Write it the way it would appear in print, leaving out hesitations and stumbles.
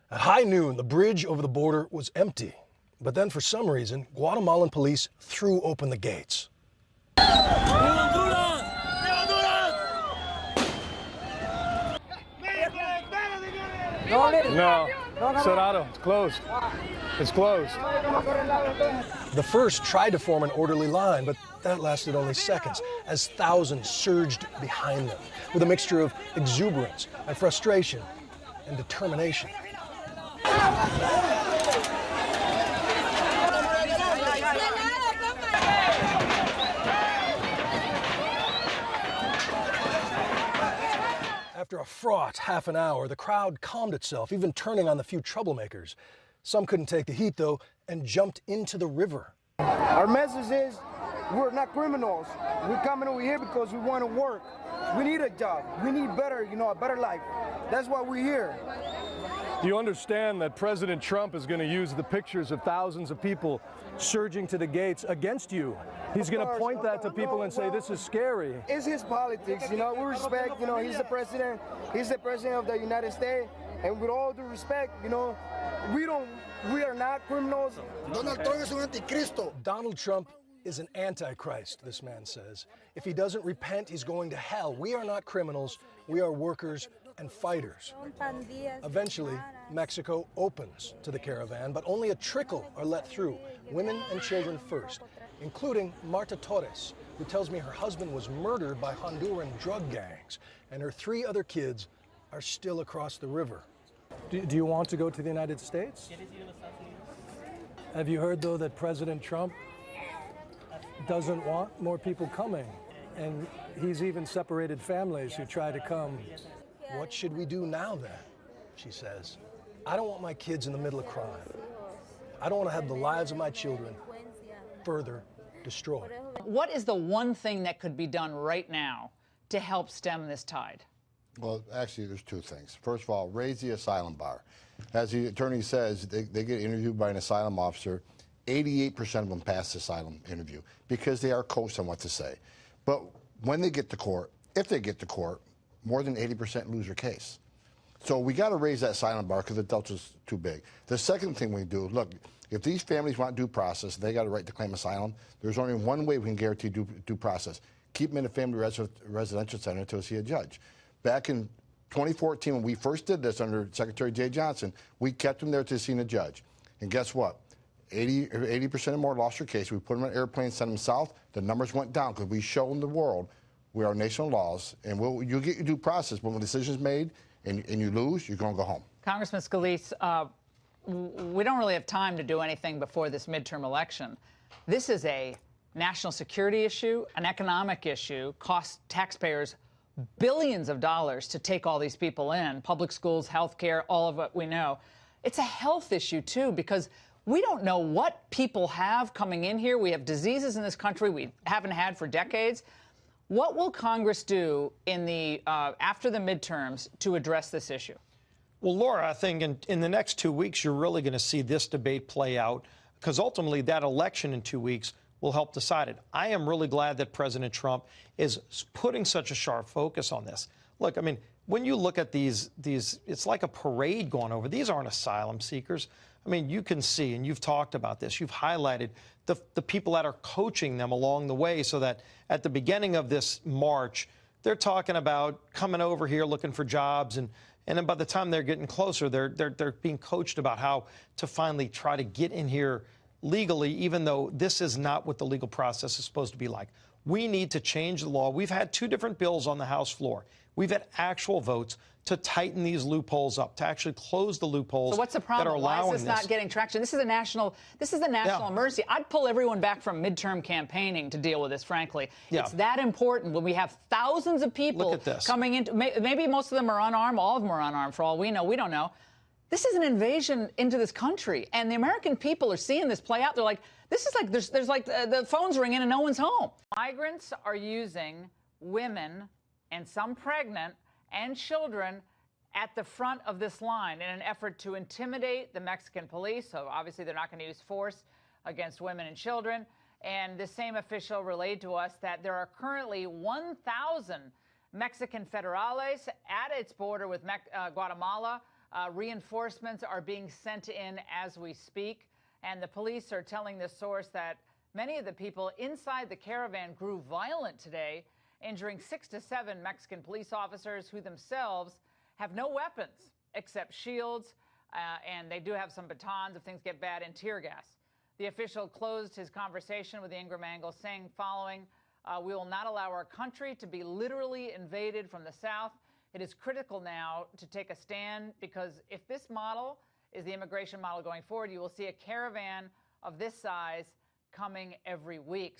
At high noon, the bridge over the border was empty. But then, for some reason, Guatemalan police threw open the gates. No, Cerrado, it's closed. It's closed. The first tried to form an orderly line, but that lasted only seconds as thousands surged behind them with a mixture of exuberance and frustration and determination. After a fraught half an hour, the crowd calmed itself, even turning on the few troublemakers. Some couldn't take the heat, though, and jumped into the river. Our message is we're not criminals. We're coming over here because we want to work. We need a job. We need better, a better life. That's why we're here. Do you understand that President Trump is going to use the pictures of thousands of people surging to the gates against you? He's going to point that to people and say, this is scary. It's his politics, we respect, he's the president of the United States, and with all due respect, we are not criminals. Donald Trump is un anticristo. Donald Trump is an antichrist, this man says. If he doesn't repent, he's going to hell. We are not criminals, we are workers and fighters. Eventually, Mexico opens to the caravan, but only a trickle are let through, women and children first, including Marta Torres, who tells me her husband was murdered by Honduran drug gangs, and her 3 other kids are still across the river. Do you want to go to the United States? Have you heard, though, that President Trump doesn't want more people coming, and he's even separated families who try to come? What should we do now, then? She says. I don't want my kids in the middle of crime. I don't want to have the lives of my children further destroyed. What is the one thing that could be done right now to help stem this tide? Well, actually, there's 2 things. First of all, raise the asylum bar. As the attorney says, they get interviewed by an asylum officer. 88% of them pass the asylum interview because they are coached on what to say. But when they get to court, if they get to court, more than 80% lose their case. So we got to raise that asylum bar because the delta's too big. The second thing we do, look, if these families want due process, they got a right to claim asylum. There's only one way we can guarantee due process. Keep them in a family residential center until we see a judge. Back in 2014, when we first did this under Secretary Jay Johnson, we kept them there to see a judge. And guess what? 80% or more lost their case. We put them on an airplane, sent them south. The numbers went down because we showed the world we are a nation of laws, and you'll get your due process. But when the decision's made and you lose, you're going to go home. Congressman Scalise, we don't really have time to do anything before this midterm election. This is a national security issue, an economic issue, costs taxpayers billions of dollars to take all these people in, public schools, health care, all of what we know. It's a health issue, too, because we don't know what people have coming in here. We have diseases in this country we haven't had for decades. What will Congress do in the after the midterms to address this issue? Well, Laura, I think in the next 2 weeks, you're really going to see this debate play out because ultimately that election in 2 weeks will help decide it. I am really glad that President Trump is putting such a sharp focus on this. Look, I mean, when you look at these, it's like a parade going over. These aren't asylum seekers. I mean, you can see, and you've talked about this, you've highlighted the people that are coaching them along the way so that at the beginning of this march, they're talking about coming over here looking for jobs, and then by the time they're getting closer, they're being coached about how to finally try to get in here legally, even though this is not what the legal process is supposed to be like. We need to change the law. We've had 2 different bills on the House floor. We've had actual votes to tighten these loopholes up, to actually close the loopholes. So what's the problem? That are allowing Why is this not getting traction? This is a national emergency. I'd pull everyone back from midterm campaigning to deal with this, frankly. Yeah. It's that important when we have thousands of people coming into, maybe most of them are unarmed, all of them are unarmed for all we know. We don't know. This is an invasion into this country, and the American people are seeing this play out. They're like, this is like, there's like the phone's ringing and no one's home. Migrants are using women and some pregnant and children at the front of this line in an effort to intimidate the Mexican police. So obviously they're not going to use force against women and children. And the same official relayed to us that there are currently 1,000 Mexican federales at its border with Guatemala. Reinforcements are being sent in as we speak. And the police are telling this source that many of the people inside the caravan grew violent today, injuring 6 to 7 Mexican police officers who themselves have no weapons except shields, and they do have some batons if things get bad, and tear gas. The official closed his conversation with the Ingram angle, saying following, we will not allow our country to be literally invaded from the south. It is critical now to take a stand, because if this model is the immigration model going forward, you will see a caravan of this size coming every week.